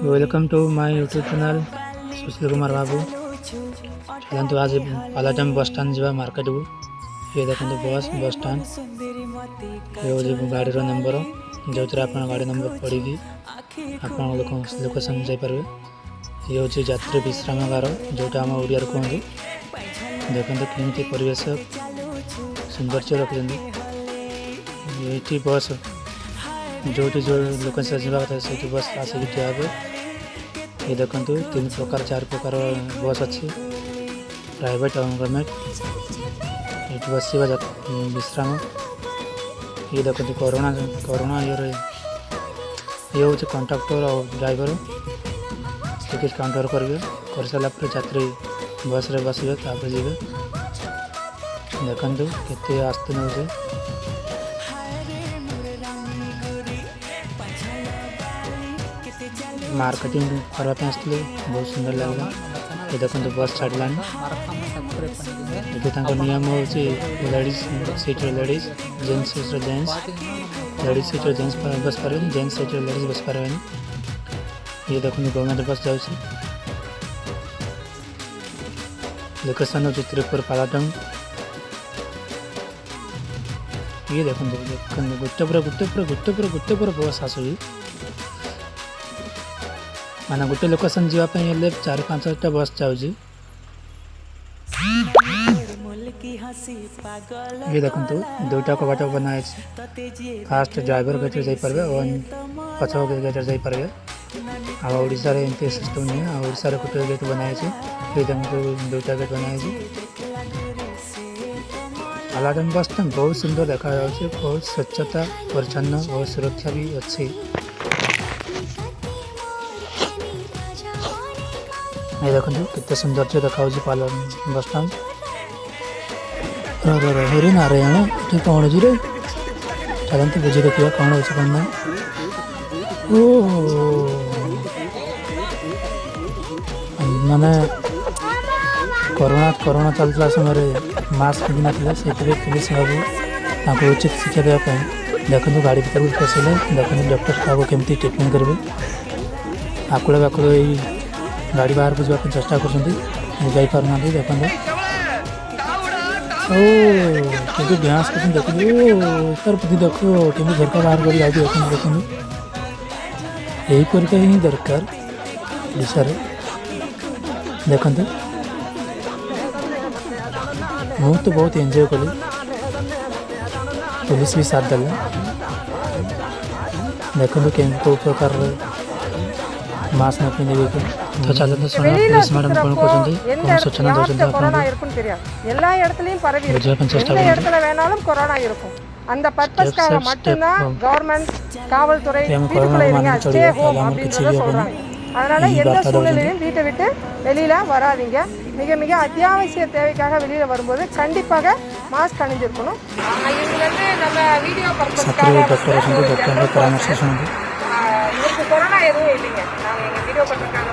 Welcome to my YouTube channel Sushil Kumar Babu. चलते आज पालाटाम बस स्टाण जा मार्केट को। ये देखते बस स्टाण ये गाड़ी नंबर जो आप गाड़ी नंबर पड़ी आप लोकेशन जापर। ये हूँ यात्री विश्रामागार जोटा आम ओडिया कहते। देखते केमती परिवेश सौंदर्य रखते ये बस जो लोकेशन जाता से बस आसिक ठिया हे। ये देखो 3 प्रकार 4 प्रकार बस अच्छी प्राइवेट और गवर्नमेंट ये बस विश्राम। ये देखो कोरोना ये हूँ कंडक्टर और ड्राइवर टिकेट काउंटर करेंगे कर सारा यात्री बस रे बसवे तापर जी देखु के आस्ते नौ मार्केटिंग करवाई आसते बहुत सुंदर लगला। ये देखो बस छाड़ा ये नियम हूँ ladies seat ladies gents seat gents ladies seat gents बस पारे जेन्ट्स सीट लेडीज बस पारे। ये देखो गवर्नमेंट बस जाऊँ लोकेशन हूँ त्रिपुर पालाटाम। ये देखो गोटे पर बस आसुची माना गोटे लोकेशन जावाई 4-5टा बस जाऊँगी। ये देखो 2टा कबाट बनाए फास्ट ड्राइवर गेट जापर और पछ गेट जापर। आशा एमती सिस्टम नहीं आशा गोटे गेट बनाए ये देखो 2टा गेट बनाए। पालाटाम बस स्टैंड बहुत सुंदर देखा बहुत स्वच्छता परिच्छन्न और सुरक्षा भी अच्छी। ये देखो कितने सौंदर्य देखा पालाटाम बस स्टैंड। हेरी ना रे ये कौन जी रे चलते बुझे देखिए कौन हो कौन ना। माने कोरोना चलता समय मास्क पिंधि ना से पुलिस बाबू उचित शिक्षा देवाई देखो गाड़ी भर पशिले देखो डॉक्टर क्या केमती ट्रिटमेंट करेंगे आकुड़ा बाकुड़ गाड़ी बाहर को जावाई चेष्टा करना देखते ओ डांस कर देखो देखो कमी झरका बाहर कर देखो यही परिका ही दरकार ओडिशा रे। देखते तो बहुत एंजॉय कली पुलिस भी साथ देला। देखो कौ प्रकार मास्क न पिंधे तो चलते सुना पुलिस मैडम कौन कहते सूचना அந்த பர்பஸ்க்காக மட்டும் தான் கவர்மெண்ட் காவல்துறை வீட்டுக்குள்ள இருங்க ஸ்டே ஹோம் அப்படின்றத சொல்றாங்க. அதனால எந்த சூழ்நிலையிலும் வீட்டை விட்டு வெளியில வராதீங்க. மிக அத்தியாவசிய தேவைக்காக வெளியில வரும்போது கண்டிப்பாக மாஸ்க் அணிஞ்சிருக்கணும். இவங்க வந்து நம்ம வீடியோ பர்பஸ்க்காக கொரோனா எதுவும் இல்லைங்க. நாங்கள் எங்கள் வீடியோ பர்பஸ்க்காக